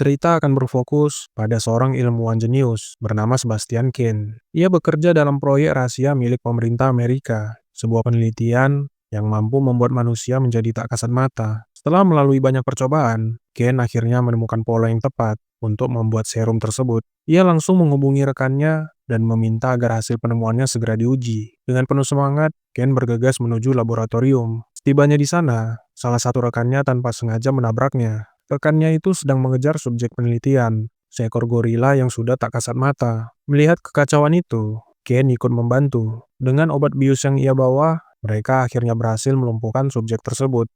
Cerita akan berfokus pada seorang ilmuwan jenius bernama Sebastian Kane. Ia bekerja dalam proyek rahasia milik pemerintah Amerika, sebuah penelitian yang mampu membuat manusia menjadi tak kasat mata. Setelah melalui banyak percobaan, Kane akhirnya menemukan pola yang tepat untuk membuat serum tersebut. Ia langsung menghubungi rekannya dan meminta agar hasil penemuannya segera diuji. Dengan penuh semangat, Kane bergegas menuju laboratorium. Setibanya di sana, salah satu rekannya tanpa sengaja menabraknya. Rekannya itu sedang mengejar subjek penelitian, seekor gorila yang sudah tak kasat mata. Melihat kekacauan itu, Ken ikut membantu. Dengan obat bius yang ia bawa, mereka akhirnya berhasil melumpuhkan subjek tersebut.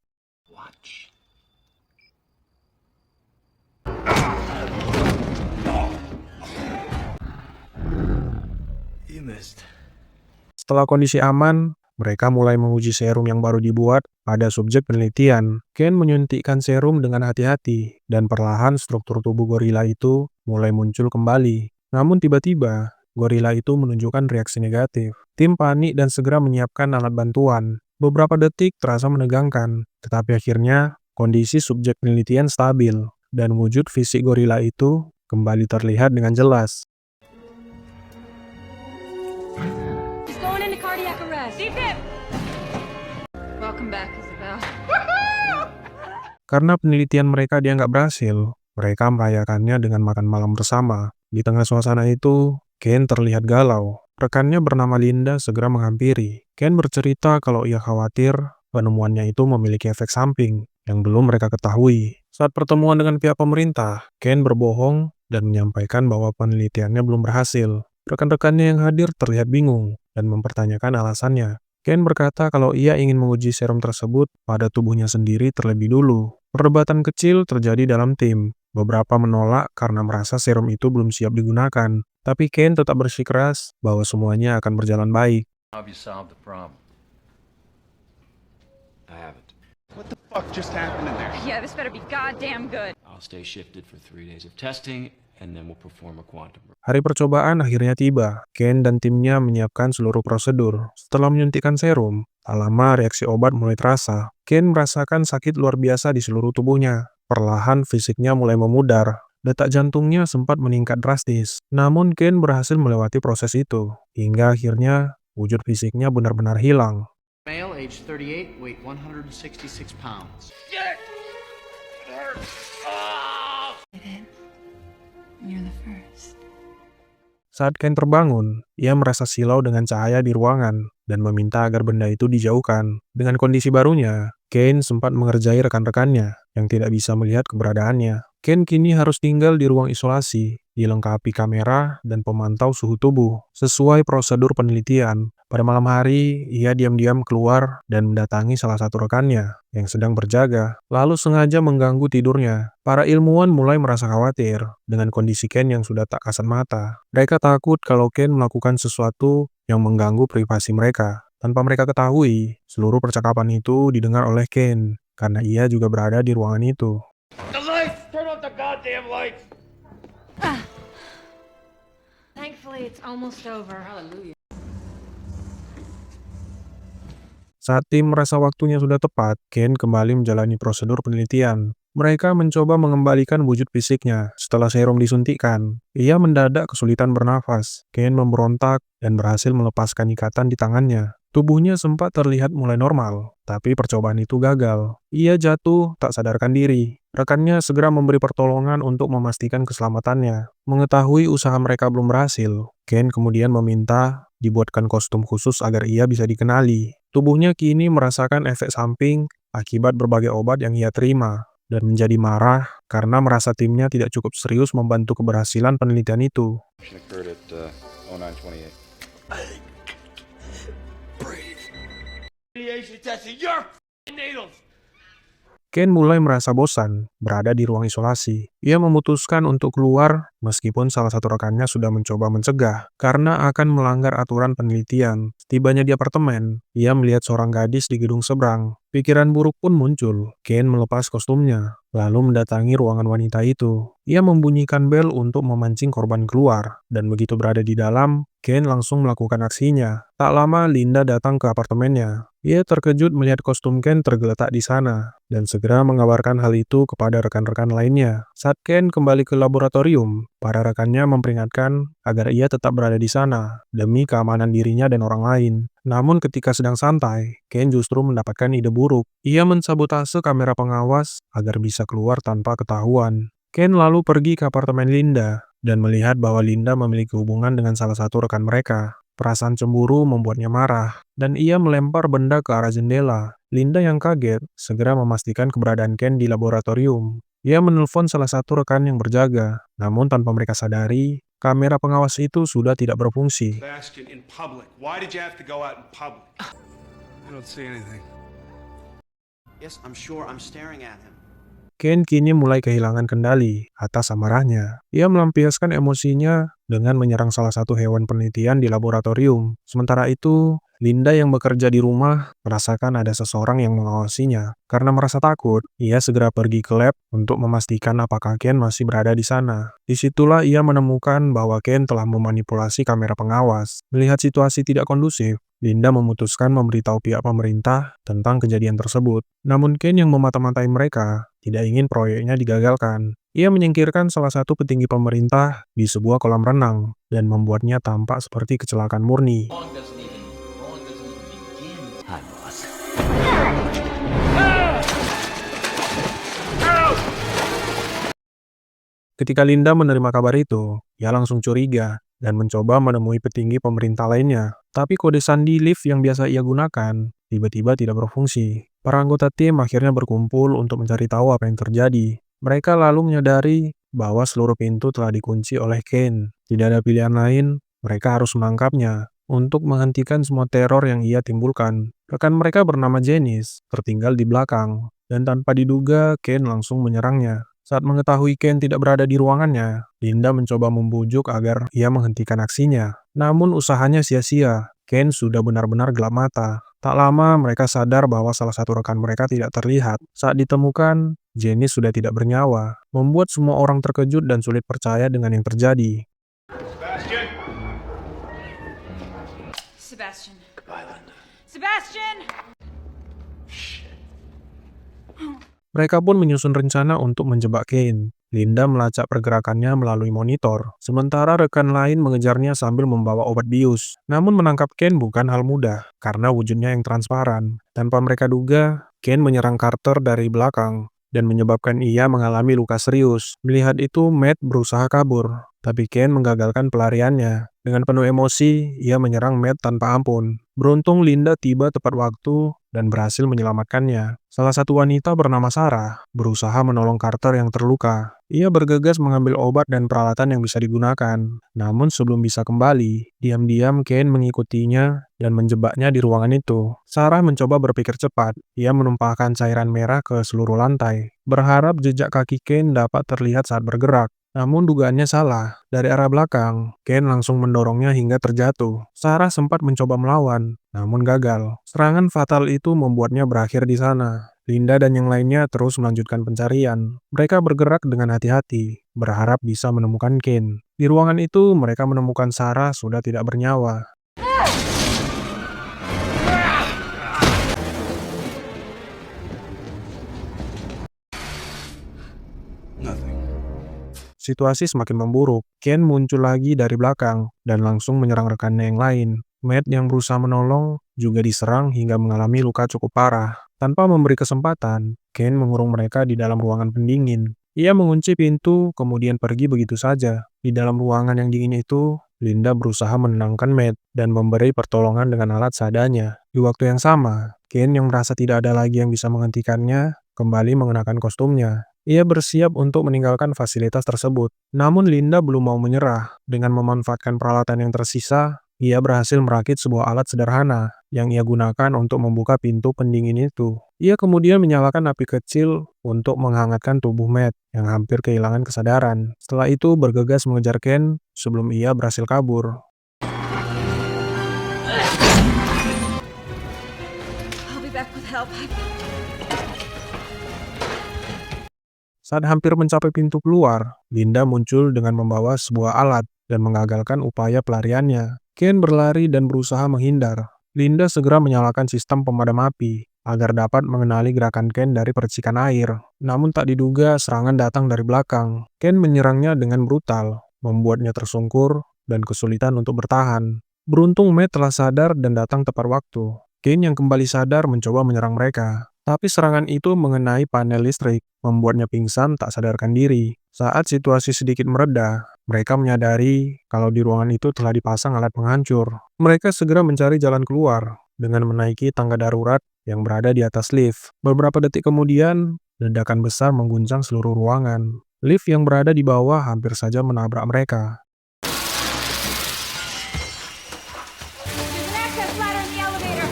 Setelah kondisi aman, mereka mulai menguji serum yang baru dibuat pada subjek penelitian. Ken menyuntikkan serum dengan hati-hati, dan perlahan struktur tubuh gorila itu mulai muncul kembali. Namun tiba-tiba, gorila itu menunjukkan reaksi negatif. Tim panik dan segera menyiapkan alat bantuan. Beberapa detik terasa menegangkan, tetapi akhirnya kondisi subjek penelitian stabil, dan wujud fisik gorila itu kembali terlihat dengan jelas. He's going into cardiac arrest. Defib! Welcome back, Isabel. Karena penelitian mereka dianggap berhasil, mereka merayakannya dengan makan malam bersama. Di tengah suasana itu, Ken terlihat galau. Rekannya bernama Linda segera menghampiri. Ken bercerita kalau ia khawatir penemuannya itu memiliki efek samping yang belum mereka ketahui. Saat pertemuan dengan pihak pemerintah, Ken berbohong dan menyampaikan bahwa penelitiannya belum berhasil. Rekan-rekannya yang hadir terlihat bingung dan mempertanyakan alasannya. Ken berkata kalau ia ingin menguji serum tersebut pada tubuhnya sendiri terlebih dulu. Perdebatan kecil terjadi dalam tim. Beberapa menolak karena merasa serum itu belum siap digunakan. Tapi Ken tetap bersikeras bahwa semuanya akan berjalan baik. Have you solved the problem? I haven't. What the fuck just happened in there? Yeah, this better be goddamn good. I'll stay shifted for 3 days of testing, and then we'll perform a quantum. Hari percobaan akhirnya tiba. Ken dan timnya menyiapkan seluruh prosedur. Setelah menyuntikkan serum, tak lama reaksi obat mulai terasa. Ken merasakan sakit luar biasa di seluruh tubuhnya. Perlahan fisiknya mulai memudar. Detak jantungnya sempat meningkat drastis. Namun Ken berhasil melewati proses itu. Hingga akhirnya wujud fisiknya benar-benar hilang. Male, age 38, weight 166 pounds. You're the first. Saat Ken terbangun, ia merasa silau dengan cahaya di ruangan dan meminta agar benda itu dijauhkan. Dengan kondisi barunya, Ken sempat mengerjai rekan-rekannya yang tidak bisa melihat keberadaannya. Ken kini harus tinggal di ruang isolasi, dilengkapi kamera dan pemantau suhu tubuh, sesuai prosedur penelitian. Pada malam hari, ia diam-diam keluar dan mendatangi salah satu rekannya yang sedang berjaga, lalu sengaja mengganggu tidurnya. Para ilmuwan mulai merasa khawatir dengan kondisi Ken yang sudah tak kasat mata. Mereka takut kalau Ken melakukan sesuatu yang mengganggu privasi mereka. Tanpa mereka ketahui, seluruh percakapan itu didengar oleh Ken, karena ia juga berada di ruangan itu. The lights! Turn off the goddamn lights! Thankfully, it's almost over. Hallelujah. Saat tim merasa waktunya sudah tepat, Ken kembali menjalani prosedur penelitian. Mereka mencoba mengembalikan wujud fisiknya setelah serum disuntikkan. Ia mendadak kesulitan bernafas. Ken memberontak dan berhasil melepaskan ikatan di tangannya. Tubuhnya sempat terlihat mulai normal, tapi percobaan itu gagal. Ia jatuh tak sadarkan diri. Rekannya segera memberi pertolongan untuk memastikan keselamatannya. Mengetahui usaha mereka belum berhasil, Ken kemudian meminta dibuatkan kostum khusus agar ia bisa dikenali. Tubuhnya kini merasakan efek samping akibat berbagai obat yang ia terima, dan menjadi marah karena merasa timnya tidak cukup serius membantu keberhasilan penelitian itu. Occurred at 0928. Radiation testing your needles! Ken mulai merasa bosan berada di ruang isolasi. Ia memutuskan untuk keluar meskipun salah satu rekannya sudah mencoba mencegah karena akan melanggar aturan penelitian. Setibanya di apartemen, ia melihat seorang gadis di gedung seberang. Pikiran buruk pun muncul. Ken melepas kostumnya, lalu mendatangi ruangan wanita itu. Ia membunyikan bel untuk memancing korban keluar, dan begitu berada di dalam, Ken langsung melakukan aksinya. Tak lama Linda datang ke apartemennya. Ia terkejut melihat kostum Ken tergeletak di sana, dan segera mengabarkan hal itu kepada rekan-rekan lainnya. Saat Ken kembali ke laboratorium, para rekannya memperingatkan agar ia tetap berada di sana, demi keamanan dirinya dan orang lain. Namun ketika sedang santai, Ken justru mendapatkan ide buruk. Ia mensabotase kamera pengawas agar bisa keluar tanpa ketahuan. Ken lalu pergi ke apartemen Linda, dan melihat bahwa Linda memiliki hubungan dengan salah satu rekan mereka. Perasaan cemburu membuatnya marah, dan ia melempar benda ke arah jendela. Linda yang kaget segera memastikan keberadaan Ken di laboratorium. Ia menelpon salah satu rekan yang berjaga, namun tanpa mereka sadari, kamera pengawas itu sudah tidak berfungsi. Sebastian, in public. Why did you have to go out in public? I don't see anything. Yes, I'm sure I'm staring at him. Ken kini mulai kehilangan kendali atas amarahnya. Ia melampiaskan emosinya dengan menyerang salah satu hewan penelitian di laboratorium. Sementara itu, Linda yang bekerja di rumah merasakan ada seseorang yang mengawasinya. Karena merasa takut, ia segera pergi ke lab untuk memastikan apakah Ken masih berada di sana. Disitulah ia menemukan bahwa Ken telah memanipulasi kamera pengawas. Melihat situasi tidak kondusif, Linda memutuskan memberitahu pihak pemerintah tentang kejadian tersebut. Namun Ken yang memata-matai mereka tidak ingin proyeknya digagalkan. Ia menyingkirkan salah satu petinggi pemerintah di sebuah kolam renang dan membuatnya tampak seperti kecelakaan murni. Wrong doesn't even begin. Hi, boss. Ketika Linda menerima kabar itu, ia langsung curiga dan mencoba menemui petinggi pemerintah lainnya. Tapi kode sandi lift yang biasa ia gunakan tiba-tiba tidak berfungsi. Para anggota tim akhirnya berkumpul untuk mencari tahu apa yang terjadi. Mereka lalu menyadari bahwa seluruh pintu telah dikunci oleh Ken. Tidak ada pilihan lain, mereka harus menangkapnya untuk menghentikan semua teror yang ia timbulkan. Rekan mereka bernama Janice tertinggal di belakang, dan tanpa diduga Ken langsung menyerangnya. Saat mengetahui Ken tidak berada di ruangannya, Linda mencoba membujuk agar ia menghentikan aksinya. Namun usahanya sia-sia. Ken sudah benar-benar gelap mata. Tak lama mereka sadar bahwa salah satu rekan mereka tidak terlihat. Saat ditemukan, Jenny sudah tidak bernyawa, membuat semua orang terkejut dan sulit percaya dengan yang terjadi. Sebastian! Sebastian. Goodbye, Linda. Sebastian! Mereka pun menyusun rencana untuk menjebak Ken. Linda melacak pergerakannya melalui monitor, sementara rekan lain mengejarnya sambil membawa obat bius. Namun menangkap Ken bukan hal mudah, karena wujudnya yang transparan. Tanpa mereka duga, Ken menyerang Carter dari belakang, dan menyebabkan ia mengalami luka serius. Melihat itu, Matt berusaha kabur, tapi Ken menggagalkan pelariannya. Dengan penuh emosi, ia menyerang Matt tanpa ampun. Beruntung Linda tiba tepat waktu dan berhasil menyelamatkannya. Salah satu wanita bernama Sarah berusaha menolong Carter yang terluka. Ia bergegas mengambil obat dan peralatan yang bisa digunakan. Namun sebelum bisa kembali, diam-diam Ken mengikutinya dan menjebaknya di ruangan itu. Sarah mencoba berpikir cepat. Ia menumpahkan cairan merah ke seluruh lantai, berharap jejak kaki Ken dapat terlihat saat bergerak. Namun dugaannya salah. Dari arah belakang, Ken langsung mendorongnya hingga terjatuh. Sarah sempat mencoba melawan, namun gagal. Serangan fatal itu membuatnya berakhir di sana. Linda dan yang lainnya terus melanjutkan pencarian. Mereka bergerak dengan hati-hati, berharap bisa menemukan Ken. Di ruangan itu, mereka menemukan Sarah sudah tidak bernyawa. Nothing. Situasi semakin memburuk. Ken muncul lagi dari belakang dan langsung menyerang rekannya yang lain. Matt yang berusaha menolong juga diserang hingga mengalami luka cukup parah. Tanpa memberi kesempatan, Ken mengurung mereka di dalam ruangan pendingin. Ia mengunci pintu, kemudian pergi begitu saja. Di dalam ruangan yang dingin itu, Linda berusaha menenangkan Matt dan memberi pertolongan dengan alat seadanya. Di waktu yang sama, Ken yang merasa tidak ada lagi yang bisa menghentikannya, kembali mengenakan kostumnya. Ia bersiap untuk meninggalkan fasilitas tersebut. Namun Linda belum mau menyerah. Dengan memanfaatkan peralatan yang tersisa, ia berhasil merakit sebuah alat sederhana yang ia gunakan untuk membuka pintu pendingin itu. Ia kemudian menyalakan api kecil untuk menghangatkan tubuh Matt yang hampir kehilangan kesadaran. Setelah itu bergegas mengejar Ken sebelum ia berhasil kabur. I'll be back with help. Saat hampir mencapai pintu keluar, Linda muncul dengan membawa sebuah alat dan mengagalkan upaya pelariannya. Ken berlari dan berusaha menghindar, Linda segera menyalakan sistem pemadam api agar dapat mengenali gerakan Ken dari percikan air. Namun tak diduga serangan datang dari belakang. Ken menyerangnya dengan brutal, membuatnya tersungkur dan kesulitan untuk bertahan. Beruntung Matt telah sadar dan datang tepat waktu. Ken yang kembali sadar mencoba menyerang mereka. Tapi serangan itu mengenai panel listrik, membuatnya pingsan tak sadarkan diri. Saat situasi sedikit mereda, mereka menyadari kalau di ruangan itu telah dipasang alat penghancur. Mereka segera mencari jalan keluar dengan menaiki tangga darurat yang berada di atas lift. Beberapa detik kemudian, ledakan besar mengguncang seluruh ruangan. Lift yang berada di bawah hampir saja menabrak mereka. There's an access ladder in the elevator.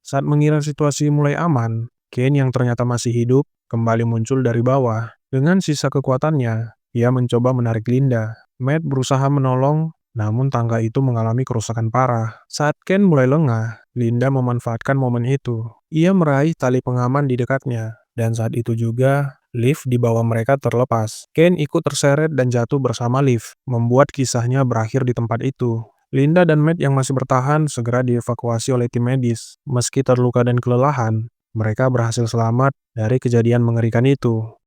Saat mengira situasi mulai aman, Ken yang ternyata masih hidup kembali muncul dari bawah. Dengan sisa kekuatannya, ia mencoba menarik Linda. Matt berusaha menolong, namun tangga itu mengalami kerusakan parah. Saat Ken mulai lengah, Linda memanfaatkan momen itu. Ia meraih tali pengaman di dekatnya, dan saat itu juga, lift di bawah mereka terlepas. Ken ikut terseret dan jatuh bersama lift, membuat kisahnya berakhir di tempat itu. Linda dan Matt yang masih bertahan segera dievakuasi oleh tim medis. Meski terluka dan kelelahan, mereka berhasil selamat dari kejadian mengerikan itu.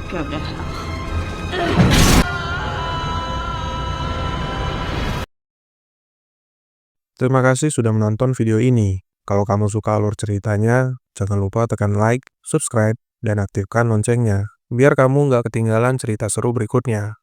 Go to hell. Terima kasih sudah menonton video ini. Kalau kamu suka alur ceritanya, jangan lupa tekan like, subscribe, dan aktifkan loncengnya, biar kamu nggak ketinggalan cerita seru berikutnya.